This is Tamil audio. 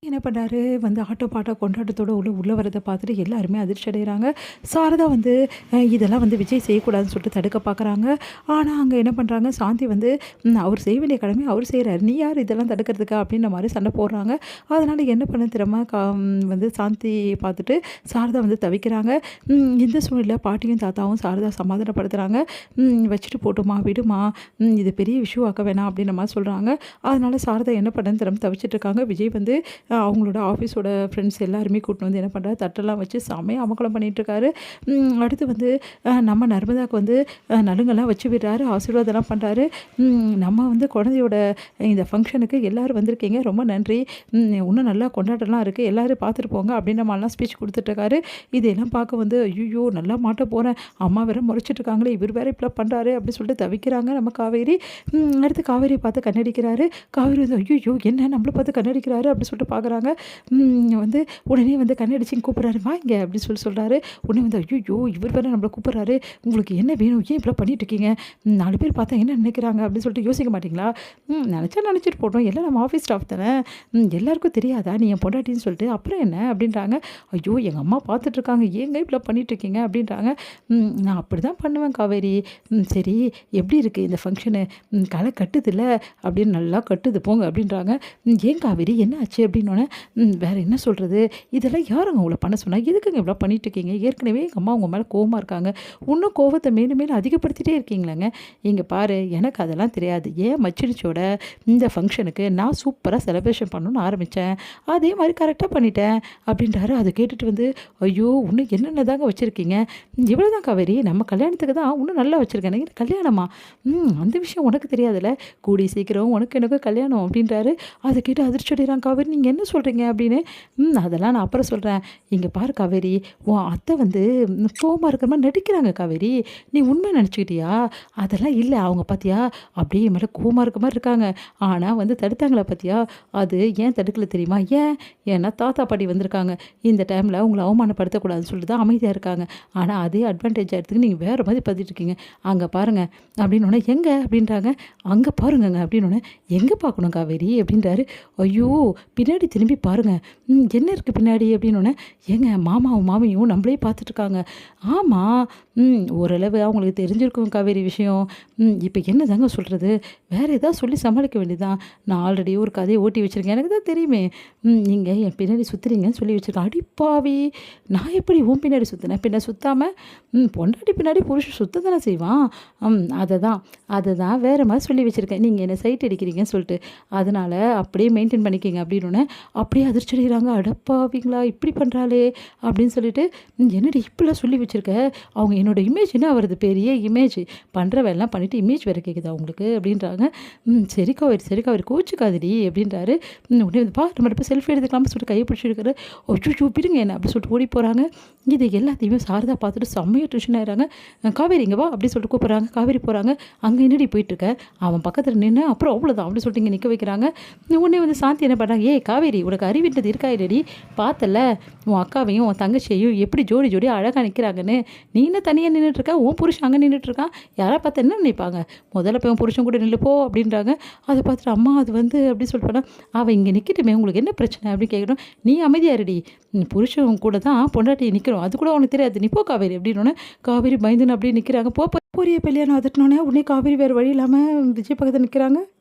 என்ன பண்ணாரு வந்து ஆட்டோ பாட்டோ கொண்டாட்டத்தோட உள்ள வரதை பார்த்துட்டு எல்லாருமே அதிர்ச்சி அடைகிறாங்க. சாரதா வந்து இதெல்லாம் வந்து விஜய் செய்யக்கூடாதுன்னு சொல்லிட்டு தடுக்க பார்க்குறாங்க. ஆனால் அங்கே என்ன பண்ணுறாங்க, சாந்தி வந்து அவர் செய்ய வேண்டிய கடமையை அவர் செய்கிறார், நீ யார் இதெல்லாம் தடுக்கிறதுக்கா அப்படின்ற மாதிரி சண்டை போடுறாங்க. அதனால் என்ன பண்ண தெரியாம வந்து சாந்தி பார்த்துட்டு சாரதா வந்து தவிக்கிறாங்க. இந்த சூழ்நிலை பாட்டியும் தாத்தாவும் சாரதா சமாதானப்படுத்துகிறாங்க. வச்சுட்டு போட்டுமா விடுமா, இது பெரிய விஷயம் ஆக்க வேணாம் அப்படின்ற மாதிரி சொல்கிறாங்க. அதனால் சாரதா என்ன பண்ணன்னு தெரியாமல் தவிச்சிட்டு இருக்காங்க. விஜய் வந்து அவங்களோட ஆஃபீஸோட ஃப்ரெண்ட்ஸ் எல்லாருமே கூட்டின்னு வந்து என்ன பண்ணுறாரு, தட்டெல்லாம் வச்சு செம்மையாக அமக்கலம் பண்ணிகிட்ருக்காரு. அடுத்து வந்து நம்ம நர்மதாவுக்கு வந்து நலுங்கெல்லாம் வச்சு விடுறாரு, ஆசீர்வாதம்லாம் பண்ணுறாரு. நம்ம வந்து குழந்தையோட இந்த ஃபங்க்ஷனுக்கு எல்லோரும் வந்திருக்கீங்க, ரொம்ப நன்றி, இன்னும் நல்லா கொண்டாட்டம்லாம் இருக்குது, எல்லோரும் பார்த்துட்டு போங்க அப்படின்ற மாதிரிலாம் ஸ்பீச் கொடுத்துட்ருக்காரு. இதெல்லாம் பார்க்க வந்து ஐயோ நல்லா மாட்ட போகிறேன், அம்மா வேற முறைச்சிட்ருக்காங்களே, இவர் வேறு இப்படிலாம் பண்ணுறாரு அப்படின்னு சொல்லிட்டு தவிக்கிறாங்க நம்ம காவேரி. அடுத்து காவேரியை பார்த்து கண்ணடிக்கிறாரு. காவேரி வந்து ஐயோ என்ன நம்மளை பார்த்து கண்ணடிக்கிறாரு அப்படின்னு சொல்லிட்டு பார்க்குறாங்க. வந்து உடனே வந்து கண்ணடிச்சின்னு கூப்பிட்றாரு, வாங்க அப்படின்னு சொல்கிறாரு. உடனே வந்து ஐயோ இவர் வேறு நம்மளை கூப்பிட்றாரு, உங்களுக்கு என்ன வேணும், ஏன் இப்படிலாம் பண்ணிட்டுருக்கீங்க, 4 பேர் பார்த்தா என்ன நினைக்கிறாங்க அப்படின்னு சொல்லிட்டு யோசிக்க மாட்டிங்களா, நினச்சிட்டு போட்டோம், எல்லாம் நம்ம ஆஃபீஸ் ஸ்டாஃப் தானே, எல்லாருக்கும் தெரியாதா நீ என் பொண்டாட்டின்னு சொல்லிட்டு, அப்புறம் என்ன அப்படின்றாங்க. ஐயோ எங்கள் அம்மா பார்த்துட்ருக்காங்க, ஏங்க இப்படிலாம் பண்ணிட்டுருக்கீங்க அப்படின்றாங்க. நான் அப்படி தான் பண்ணுவேன் காவேரி, சரி எப்படி இருக்குது இந்த ஃபங்க்ஷனு, களை கட்டுதில்ல அப்படின்னு, நல்லா கட்டுது போங்க அப்படின்றாங்க. ஏன் காவேரி என்ன ஆச்சு அப்படின்னோடனே, வேறு என்ன சொல்கிறது, இதெல்லாம் யாருங்க உங்களை பண்ண சொன்னால், எதுக்குங்க இவ்வளோ பண்ணிகிட்ருக்கீங்க, ஏற்கனவே எங்கள் அம்மா உங்கள் மேலே கோவமாக இருக்காங்க, இன்னும் கோவத்தை மேலும் மேலும் அதிகப்படுத்திகிட்டே இருக்கீங்களேங்க, இங்கே பாரு எனக்கு அதெல்லாம் தெரியாது, ஏன் மச்சினிச்சோட இந்த ஃபங்க்ஷனுக்கு நான் சூப்பராக செலிப்ரேஷன் பண்ணணும்னு ஆரம்பித்தேன், அதே மாதிரி கரெக்டாக பண்ணிட்டேன் அப்படின்றாரு. அதை கேட்டுட்டு வந்து ஐயோ இன்னும் என்னென்ன தாங்க வச்சுருக்கீங்க, இவ்வளோ தான் காவேரி, நம்ம கல்யாணத்துக்கு தான் இன்னும் நல்லா வச்சுருக்கேன், எனக்கு கல்யாணமா, அந்த விஷயம் உனக்கு தெரியாதுல்ல, கூடி சீக்கிரம் உனக்கு எனக்கு கல்யாணம் அப்படின்றாரு. அதை கேட்டு அதிர்ச்சி அடைகிறான் காவேரி, நீங்கள் என்ன சொல்கிறீங்க அப்படின்னு. அதெல்லாம் நான் அப்புறம் சொல்கிறேன், இங்கே பாரு காவேரி, உன் அத்தை வந்து கோவமாக இருக்கிற மாதிரி நடிக்கிறாங்க காவேரி, நீ உண்மை நினச்சிக்கிட்டியா, அதெல்லாம் இல்லை, அவங்க பார்த்தியா அப்படியே மேலே கோவமாக இருக்க மாதிரி இருக்காங்க, ஆனால் வந்து தடுத்தாங்களா பார்த்தியா, அது ஏன் தடுக்கல தெரியுமா, ஏன்னா தாத்தா பாட்டி வந்திருக்காங்க, இந்த டைமில் உங்களை அவமானப்படுத்தக்கூடாதுன்னு சொல்லிட்டு தான் அமைதியாக இருக்காங்க, ஆனால் அதே அட்வான்டேஜ் எடுத்துக்கு நீங்கள் வேறு மாதிரி பார்த்துட்டு இருக்கீங்க, அங்கே பாருங்கள் அப்படின்னோடனே, எங்கே அப்படின்றாங்க, அங்கே பாருங்கங்க அப்படின்னோடனே, எங்கே பார்க்கணும் காவேரி அப்படின்றாரு. ஐயோ பின்னாடி திரும்பி பாருங்கள், என்ன இருக்குது பின்னாடி அப்படின்னோடனே, ஏங்க மாமாவும் மாமியும் நம்மளே பார்த்துட்ருக்காங்க. ஆமாம், ஓரளவு அவங்களுக்கு தெரிஞ்சிருக்கும் காவேரி விஷயம், இப்போ என்ன தாங்க சொல்கிறது, வேறு ஏதாவது சொல்லி சமாளிக்க வேண்டியதான், நான் ஆல்ரெடி ஒரு கதையை ஓட்டி வச்சுருக்கேன், எனக்கு தான் தெரியுமே, நீங்கள் என் பின்னாடி சுற்றுறீங்கன்னு சொல்லி வச்சுருக்கேன். அடிப்பாவி, நான் எப்படி உன் பின்னாடி சுற்றினேன், பின்ன சுற்றாமல் பொண்டாட்டி பின்னாடி புருஷன் சுத்த தானே செய்வான், அதை தான் வேறு மாதிரி சொல்லி வச்சுருக்கேன், நீங்கள் என்ன சைட் அடிக்கிறீங்கன்னு சொல்லிட்டு, அதனால் அப்படியே மெயின்டைன் பண்ணிக்கிங்க அப்படின்னு. அப்படியே அதிர்ச்சி அடைகிறாங்க, அடப்பாவீங்களா இப்படி பண்ணுறாளே அப்படின்னு சொல்லிட்டு, என்னடி இப்படிலாம் சொல்லி வச்சுருக்க, அவங்க என்னோடய இமேஜ் என்ன வருது, பெரிய இமேஜ் பண்ணுற வேலைலாம் பண்ணிவிட்டு இமேஜ் வேறு கேட்குது அவங்களுக்கு அப்படின்றாங்க. சரி காவேரி கோச்சுக்காதடி அப்படின்றாரு. உடனே வந்து பா நம்ம இப்போ செல்ஃபி எடுத்துக்கலாம்னு சொல்லிட்டு கையை பிடிச்சிருக்காரு. ஒச்சு பிடுங்க என்ன அப்படி சொல்லிட்டு ஓடி போகிறாங்க. இது எல்லாத்தையுமே சாரதா பார்த்துட்டு செம்மையாக டென்ஷன் ஆகிறாங்க. காவேரி இங்கே வா அப்படின்னு சொல்லிட்டு கூப்பிட்றாங்க. காவேரி போகிறாங்க. அங்கே என்னடி போயிட்டுருக்க, அவன் பக்கத்தில் நின்று அப்புறம் அவ்வளோதான் அப்படி சொல்லிட்டு இங்கே நிற்க வைக்கிறாங்க. உடனே வந்து சாந்தி என்ன பண்ணுறாங்க, ஏய் காவேரி உனக்கு அறிவின்றது இருக்கா இல்லடி, பார்த்தல உன் அக்காவையும் உன் தங்கச்சியையும் எப்படி ஜோடி அழகாக நிற்கிறாங்கன்னு, நீ என்ன தனியாக நின்றுட்டுருக்கா, உன் புருஷன் அங்கே நின்றுட்டுருக்கான், யாரை பார்த்து என்ன நினைப்பாங்க, முதல்ல போய் உன் புருஷன் கூட நில்லு போ அப்படின்றாங்க. அதை பார்த்துட்டு அம்மா அது வந்து அப்படி சொல்லிட்டு போனால், அவள் இங்கே நிற்கட்டுமே உங்களுக்கு என்ன பிரச்சனை அப்படின்னு கேட்கணும். நீ அமைதியாக இருடி, புருஷன் கூட தான் பொண்டாட்டி நிற்கிறோம், அது கூட உனக்கு தெரியாது, நீ போ காவேரி அப்படின்னோடனே காவேரி பயந்துன்னு அப்படியே நிற்கிறாங்க. போறிய கல்யாணம் அதட்டினோடனே உடனே காவேரி வேறு வழி இல்லாமல் விஜய் பக்கத்தில் நிற்கிறாங்க.